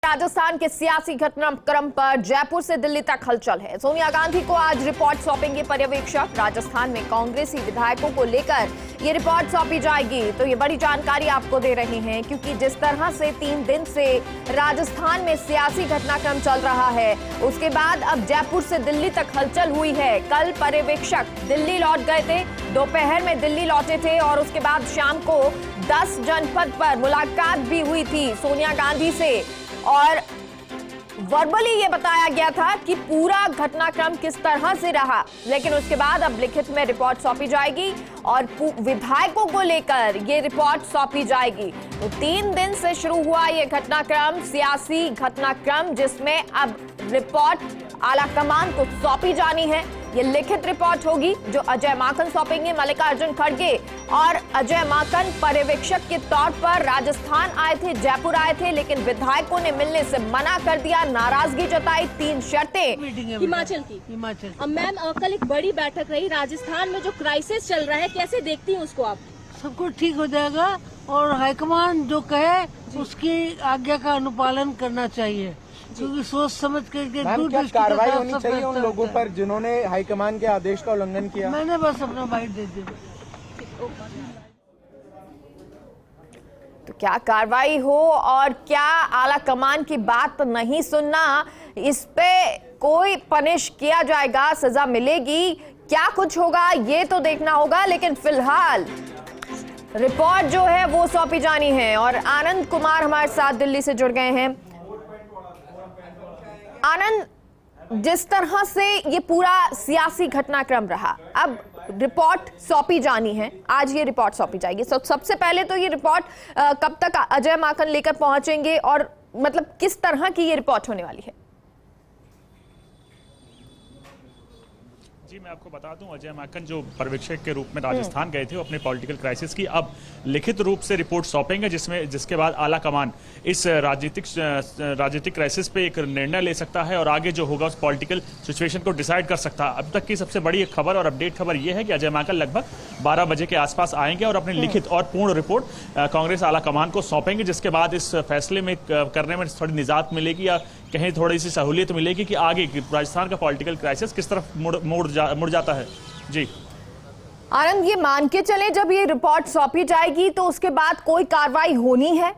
राजस्थान के सियासी घटनाक्रम पर जयपुर से दिल्ली तक हलचल है। सोनिया गांधी को आज रिपोर्ट सौंपेंगे पर्यवेक्षक। राजस्थान में कांग्रेसी विधायकों को लेकर ये रिपोर्ट सौंपी जाएगी। तो ये बड़ी जानकारी आपको दे रहे हैं, क्योंकि जिस तरह से 3 दिन से राजस्थान में सियासी घटनाक्रम चल रहा है, उसके बाद अब जयपुर से दिल्ली तक हलचल हुई है। कल पर्यवेक्षक दिल्ली लौट गए थे, दोपहर में दिल्ली लौटे थे और उसके बाद शाम को 10 जनपद पर मुलाकात भी हुई थी सोनिया गांधी से और वर्बली ये बताया गया था कि पूरा घटनाक्रम किस तरह से रहा। लेकिन उसके बाद अब लिखित में रिपोर्ट सौंपी जाएगी और विधायकों को लेकर ये रिपोर्ट सौंपी जाएगी। तो 3 दिन से शुरू हुआ ये घटनाक्रम, सियासी घटनाक्रम, जिसमें अब रिपोर्ट आलाकमान को सौंपी जानी है। ये लिखित रिपोर्ट होगी जो अजय माकन सौंपेंगे। मल्लिकार्जुन खड़गे और अजय माकन पर्यवेक्षक के तौर पर राजस्थान आए थे, जयपुर आए थे, लेकिन विधायकों ने मिलने से मना कर दिया, नाराजगी जताई। 3 शर्तें हिमाचल की। मैम, कल एक बड़ी बैठक रही राजस्थान में, जो क्राइसिस चल रहा है, कैसे देखती हैं उसको आप? सब कुछ ठीक हो जाएगा और हाईकमान जो कहे उसकी आज्ञा का अनुपालन करना चाहिए, क्योंकि सोच समझ कर क्या कार्रवाई होनी चाहिए उन लोगों पर जिन्होंने हाईकमान के आदेश का उल्लंघन किया? मैंने बस अपना बाइट दे दिया। तो क्या कार्रवाई हो और क्या आला कमान की बात नहीं सुनना, इस पे कोई पनिश किया जाएगा, सजा मिलेगी, क्या कुछ होगा ये तो देखना होगा। लेकिन फिलहाल रिपोर्ट जो है वो सौंपी जानी है और आनंद कुमार हमारे साथ दिल्ली से जुड़ गए हैं। आनंद, जिस तरह से ये पूरा सियासी घटनाक्रम रहा, अब रिपोर्ट सौंपी जानी है, आज ये रिपोर्ट सौंपी जाएगी। सबसे पहले तो ये रिपोर्ट कब तक अजय माकन लेकर पहुंचेंगे और मतलब किस तरह की ये रिपोर्ट होने वाली है? जी, मैं आपको बता दूं, अजय माकन जो पर्यवेक्षक के रूप में राजस्थान गए थे, वो अपने पॉलिटिकल क्राइसिस की अब लिखित रूप से रिपोर्ट सौंपेंगे, जिसके बाद आला कमान इस राजनीतिक क्राइसिस पे एक निर्णय ले सकता है और आगे जो होगा उस पॉलिटिकल सिचुएशन को डिसाइड कर सकता है। अब तक की सबसे बड़ी एक खबर और अपडेट खबर ये है कि अजय माकन लगभग 12 बजे के आसपास आएंगे और अपनी लिखित और पूर्ण रिपोर्ट कांग्रेस आला कमान को सौंपेंगे, जिसके बाद इस फैसले में करने में थोड़ी निजात मिलेगी या कहीं थोड़ी सी सहूलियत मिलेगी कि आगे राजस्थान का पॉलिटिकल क्राइसिस किस तरफ मुड़ जाता है। जी आनंद, ये मान के चले जब ये रिपोर्ट सौंपी जाएगी तो उसके बाद कोई कार्रवाई होनी है?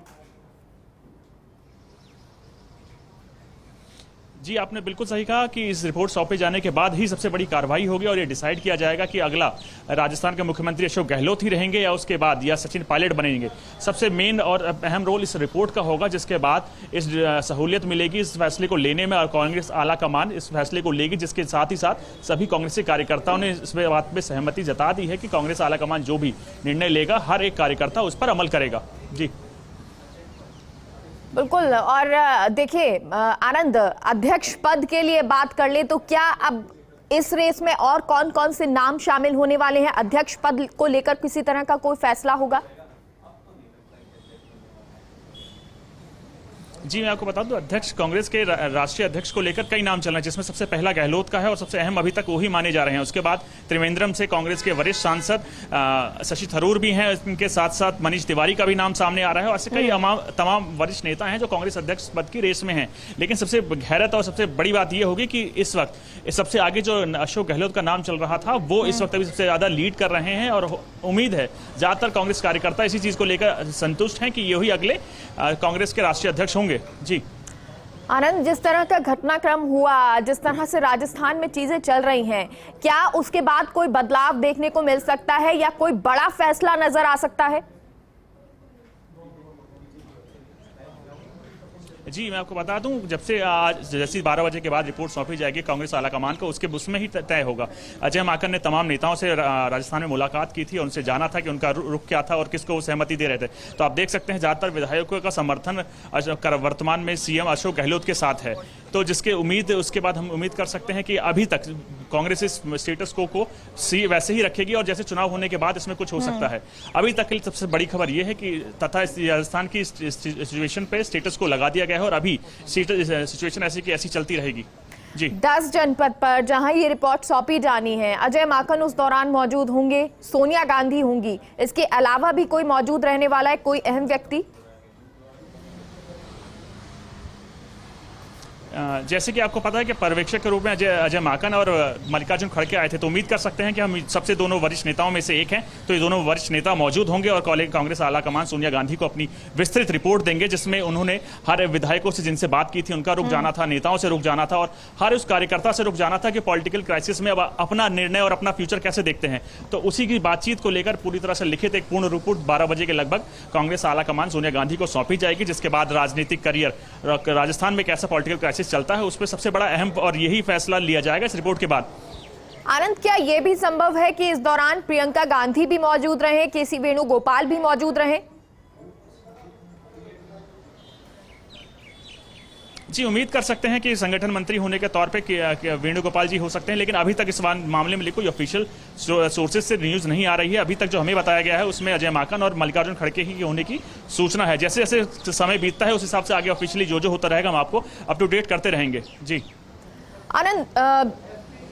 जी, आपने बिल्कुल सही कहा कि इस रिपोर्ट सौंपे जाने के बाद ही सबसे बड़ी कार्रवाई होगी और ये डिसाइड किया जाएगा कि अगला राजस्थान के मुख्यमंत्री अशोक गहलोत ही रहेंगे या उसके बाद या सचिन पायलट बनेंगे। सबसे मेन और अहम रोल इस रिपोर्ट का होगा, जिसके बाद इस सहूलियत मिलेगी इस फैसले को लेने में और कांग्रेस आला कमान इस फैसले को लेगी, जिसके साथ ही साथ सभी कांग्रेसी कार्यकर्ताओं ने इस बात पर सहमति जता दी है कि कांग्रेस आला कमान जो भी निर्णय लेगा, हर एक कार्यकर्ता उस पर अमल करेगा। जी बिल्कुल। और देखिए आनंद, अध्यक्ष पद के लिए बात कर ले तो क्या अब इस रेस में और कौन कौन से नाम शामिल होने वाले हैं? अध्यक्ष पद को लेकर किसी तरह का कोई फैसला होगा? जी, मैं आपको बता दूं, अध्यक्ष कांग्रेस के राष्ट्रीय अध्यक्ष को लेकर कई नाम चल रहे हैं, जिसमें सबसे पहला गहलोत का है और सबसे अहम अभी तक वही माने जा रहे हैं। उसके बाद त्रिवेंद्रम से कांग्रेस के वरिष्ठ सांसद शशि थरूर भी हैं, इनके साथ साथ मनीष तिवारी का भी नाम सामने आ रहा है और ऐसे कई तमाम वरिष्ठ नेता हैं जो कांग्रेस अध्यक्ष पद की रेस में हैं। लेकिन सबसे हैरत और सबसे बड़ी बात यह होगी कि इस वक्त सबसे आगे जो अशोक गहलोत का नाम चल रहा था, वो इस वक्त अभी सबसे ज्यादा लीड कर रहे हैं और उम्मीद है ज्यादातर कांग्रेस कार्यकर्ता इसी चीज को लेकर संतुष्ट हैं कि यही अगले कांग्रेस के राष्ट्रीय अध्यक्ष होंगे। जी आनंद, जिस तरह का घटनाक्रम हुआ, जिस तरह से राजस्थान में चीजें चल रही हैं, क्या उसके बाद कोई बदलाव देखने को मिल सकता है या कोई बड़ा फैसला नजर आ सकता है? जी, मैं आपको बता दूं, जब से आज जैसे 12 बजे के बाद रिपोर्ट सौंपी जाएगी कांग्रेस आला कमान को, उसमें ही तय होगा। अजय माकन ने तमाम नेताओं से राजस्थान में मुलाकात की थी और उनसे जाना था कि उनका रुख क्या था और किसको वो सहमति दे रहे थे। तो आप देख सकते हैं ज्यादातर विधायकों का समर्थन वर्तमान में सीएम अशोक गहलोत के साथ है, तो जिसके उसके बाद हम उम्मीद कर सकते हैं कि अभी तक कांग्रेस इस स्टेटस को वैसे ही रखेगी और जैसे चुनाव होने के बाद इसमें कुछ हो सकता है। अभी तक की सबसे बड़ी खबर यह है कि तथा राजस्थान की सिचुएशन पे स्टेटस को लगा दिया गया है और अभी सिचुएशन ऐसी की ऐसी चलती रहेगी। जी 10 जनपद पर जहां ये रिपोर्ट सौंपी जानी है, अजय माकन उस दौरान मौजूद होंगे, सोनिया गांधी होंगी, इसके अलावा भी कोई मौजूद रहने वाला है, कोई अहम व्यक्ति? जैसे कि आपको पता है कि पर्यवेक्षक के रूप में अजय माकन और मल्लिकार्जुन खड़गे आए थे, तो उम्मीद कर सकते हैं कि हम सबसे दोनों वरिष्ठ नेताओं में से एक हैं, तो ये दोनों वरिष्ठ नेता मौजूद होंगे और कांग्रेस आला कमान सोनिया गांधी को अपनी विस्तृत रिपोर्ट देंगे, जिसमें उन्होंने हर विधायकों से जिनसे बात की थी उनका रुख जाना था, नेताओं से रुख जाना था और हर उस कार्यकर्ता से रुख जाना था कि पॉलिटिकल क्राइसिस में अब अपना निर्णय और अपना फ्यूचर कैसे देखते हैं। तो उसी की बातचीत को लेकर पूरी तरह से लिखित एक पूर्ण रिपोर्ट 12 बजे के लगभग कांग्रेस आला कमान सोनिया गांधी को सौंपी जाएगी, जिसके बाद राजनीतिक करियर राजस्थान में कैसा पॉलिटिकल क्राइसिस चलता है उस पर सबसे बड़ा अहम और यही फैसला लिया जाएगा इस रिपोर्ट के बाद। आनंद, क्या यह भी संभव है कि इस दौरान प्रियंका गांधी भी मौजूद रहे, केसी वेणुगोपाल भी मौजूद रहे? जी, उम्मीद कर सकते हैं कि संगठन मंत्री होने के तौर पे वेणुगोपाल जी हो सकते हैं, लेकिन अभी तक इस मामले में कोई ऑफिशियल सोर्सेज से न्यूज नहीं आ रही है। अभी तक जो हमें बताया गया है उसमें अजय माकन और मल्लिकार्जुन खड़गे ही होने की सूचना है। जैसे जैसे समय बीतता है उस हिसाब से आगे ऑफिशियली जो होता रहेगा हम आपको अप टू डेट करते रहेंगे। जी आनंद,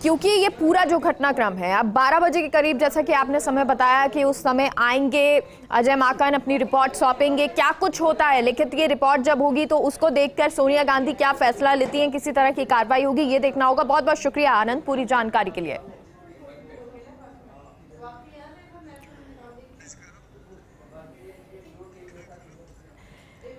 क्योंकि ये पूरा जो घटनाक्रम है अब 12 बजे के करीब, जैसा कि आपने समय बताया कि उस समय आएंगे अजय माकन, अपनी रिपोर्ट सौंपेंगे, क्या कुछ होता है लिखित ये रिपोर्ट जब होगी तो उसको देखकर सोनिया गांधी क्या फैसला लेती हैं, किसी तरह की कार्रवाई होगी, ये देखना होगा। बहुत बहुत शुक्रिया आनंद पूरी जानकारी के लिए।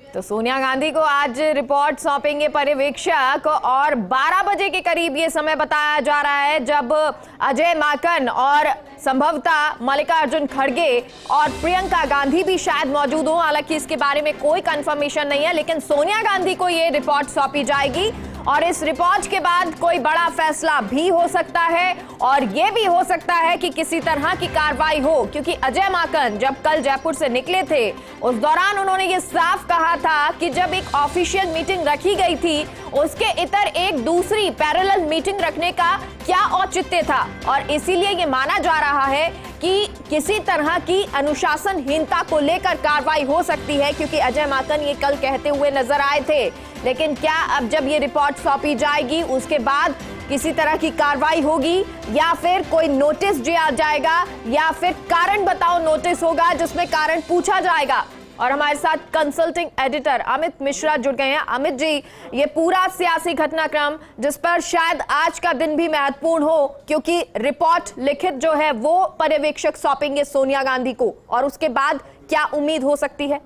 तो सोनिया गांधी को आज रिपोर्ट सौंपेंगे पर्यवेक्षक और 12 बजे के करीब ये समय बताया जा रहा है जब अजय माकन और संभवतः मल्लिकार्जुन खड़गे और प्रियंका गांधी भी शायद मौजूद हो। हालांकि इसके बारे में कोई कंफर्मेशन नहीं है, लेकिन सोनिया गांधी को ये रिपोर्ट सौंपी जाएगी और इस रिपोर्ट के बाद कोई बड़ा फैसला भी हो सकता है और यह भी हो सकता है कि किसी तरह की कार्रवाई हो, क्योंकि अजय माकन जब कल जयपुर से निकले थे उस दौरान उन्होंने ये साफ कहा था कि जब एक ऑफिशियल मीटिंग रखी गई थी उसके इतर एक दूसरी पैरेलल मीटिंग रखने का क्या औचित्य था और इसीलिए ये माना जा रहा है कि किसी तरह की अनुशासनहीनता को लेकर कार्रवाई हो सकती है, क्योंकि अजय माकन ये कल कहते हुए नजर आए थे। लेकिन क्या अब जब ये रिपोर्ट सौंपी जाएगी उसके बाद किसी तरह की कार्रवाई होगी या फिर कोई नोटिस दिया जाएगा या फिर कारण बताओ नोटिस होगा जिसमें कारण पूछा जाएगा? और हमारे साथ कंसल्टिंग एडिटर अमित मिश्रा जुड़ गए हैं। अमित जी, ये पूरा सियासी घटनाक्रम जिस पर शायद आज का दिन भी महत्वपूर्ण हो, क्योंकि रिपोर्ट लिखित जो है वो पर्यवेक्षक सौंपेंगे सोनिया गांधी को, और उसके बाद क्या उम्मीद हो सकती है?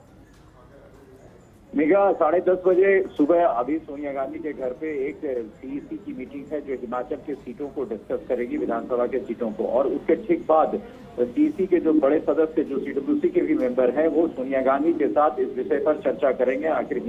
मेघा, 10:30 बजे सुबह अभी सोनिया गांधी के घर पे एक सीईसी की मीटिंग है जो हिमाचल के सीटों को डिस्कस करेगी, विधानसभा के सीटों को, और उसके ठीक बाद सीईसी के जो बड़े सदस्य जो सीडब्ल्यूसी के भी मेंबर हैं वो सोनिया गांधी के साथ इस विषय पर चर्चा करेंगे। आखिर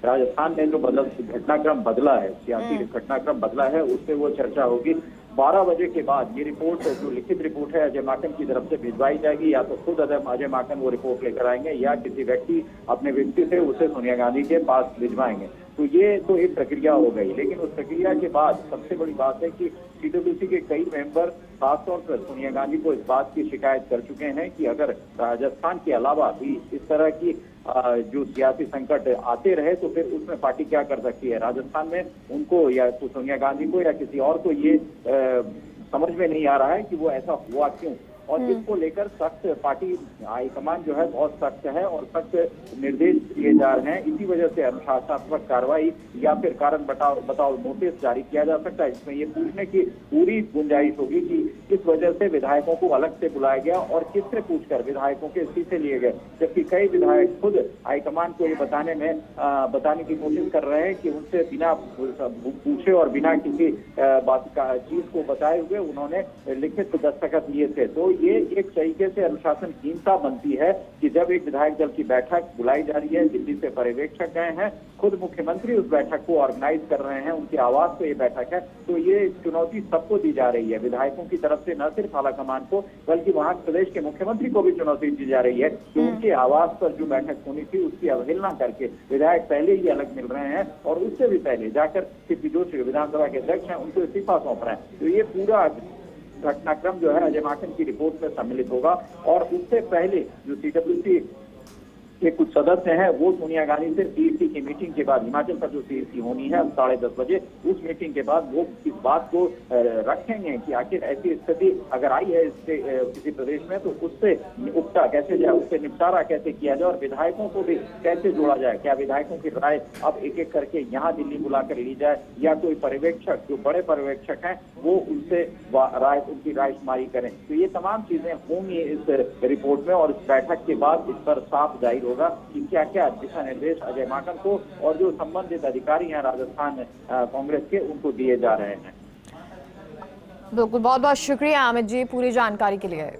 राजस्थान में जो घटनाक्रम बदला है, सियासी घटनाक्रम बदला है, उससे वो चर्चा होगी। 12 बजे के बाद ये रिपोर्ट जो लिखित रिपोर्ट है अजय माकन की तरफ से भिजवाई जाएगी, या तो खुद अजय माकन वो रिपोर्ट लेकर आएंगे या किसी व्यक्ति अपने व्यक्ति से उसे सोनिया गांधी के पास भिजवाएंगे। तो ये तो एक प्रक्रिया हो गई, लेकिन उस प्रक्रिया के बाद सबसे बड़ी बात है कि सीडब्ल्यूसी के कई मेंबर खासतौर पर सोनिया गांधी को इस बात की शिकायत कर चुके हैं कि अगर राजस्थान के अलावा भी इस तरह की जो सियासी संकट आते रहे तो फिर उसमें पार्टी क्या कर सकती है। राजस्थान में उनको या तो सोनिया गांधी को या किसी और को ये समझ में नहीं आ रहा है कि वो ऐसा हुआ क्यों, और इसको लेकर सख्त पार्टी हाईकमान जो है बहुत सख्त है और सख्त निर्देश दिए जा रहे हैं। इसी वजह से अनुशासनात्मक कार्रवाई या फिर कारण बताओ नोटिस जारी किया जा सकता है, जिसमें ये पूछने की पूरी गुंजाइश होगी कि किस वजह से विधायकों को अलग से बुलाया गया और किससे पूछकर विधायकों के इस्तीफे लिए गए, जबकि कई विधायक खुद हाईकमान को ये बताने की कोशिश कर रहे हैं कि उनसे बिना पूछे और बिना किसी बात का चीज को बताए हुए उन्होंने लिखित दस्तखत लिए थे। तो ये एक तरीके से अनुशासनहीनता बनती है कि जब एक विधायक दल की बैठक बुलाई जा रही है, दिल्ली से पर्यवेक्षक गए हैं, खुद मुख्यमंत्री उस बैठक को ऑर्गेनाइज कर रहे हैं, उनके आवास पे ये बैठक है, तो ये चुनौती सबको दी जा रही है, विधायकों की तरफ से न सिर्फ आलाकमान को बल्कि वहां प्रदेश के मुख्यमंत्री को भी चुनौती दी जा रही है कि उनके आवास पर जो बैठक होनी थी उसकी अवहेलना करके विधायक पहले ही अलग मिल रहे हैं और उससे भी पहले जाकर जो विधानसभा के अध्यक्ष हैं उनको इस्तीफा सौंप रहे हैं। तो ये पूरा घटनाक्रम जो है अजय माकन की रिपोर्ट में सम्मिलित होगा और उससे पहले जो सीडब्ल्यूसी के कुछ सदस्य हैं वो सोनिया गांधी से सीईसी की मीटिंग के बाद, हिमाचल का जो सीईसी होनी है 10:30 बजे, उस मीटिंग के बाद वो इस बात को रखेंगे कि आखिर ऐसी स्थिति अगर आई है इससे किसी प्रदेश में तो उससे उपटा कैसे जाए, उससे निपटारा कैसे किया जाए और विधायकों को भी कैसे जोड़ा जाए। क्या विधायकों की राय अब एक एक करके यहाँ दिल्ली बुलाकर ली जाए या कोई पर्यवेक्षक, जो बड़े पर्यवेक्षक हैं, वो उनसे उनकी रायशुमारी करें। तो ये तमाम चीजें होंगी इस रिपोर्ट में और इस बैठक के बाद इस पर साफ जाहिर होगा कि क्या क्या दिशा निर्देश अजय माकन को और जो संबंधित अधिकारी हैं राजस्थान कांग्रेस के उनको दिए जा रहे हैं। बिल्कुल, बहुत बहुत शुक्रिया अमित जी पूरी जानकारी के लिए।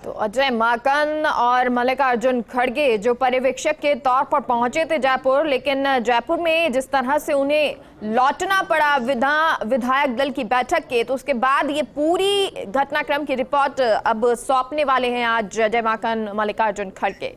तो अजय माकन और मल्लिकार्जुन खड़गे जो पर्यवेक्षक के तौर पर पहुंचे थे जयपुर, लेकिन जयपुर में जिस तरह से उन्हें लौटना पड़ा विधायक दल की बैठक के, तो उसके बाद ये पूरी घटनाक्रम की रिपोर्ट अब सौंपने वाले हैं आज अजय माकन, मल्लिकार्जुन खड़गे।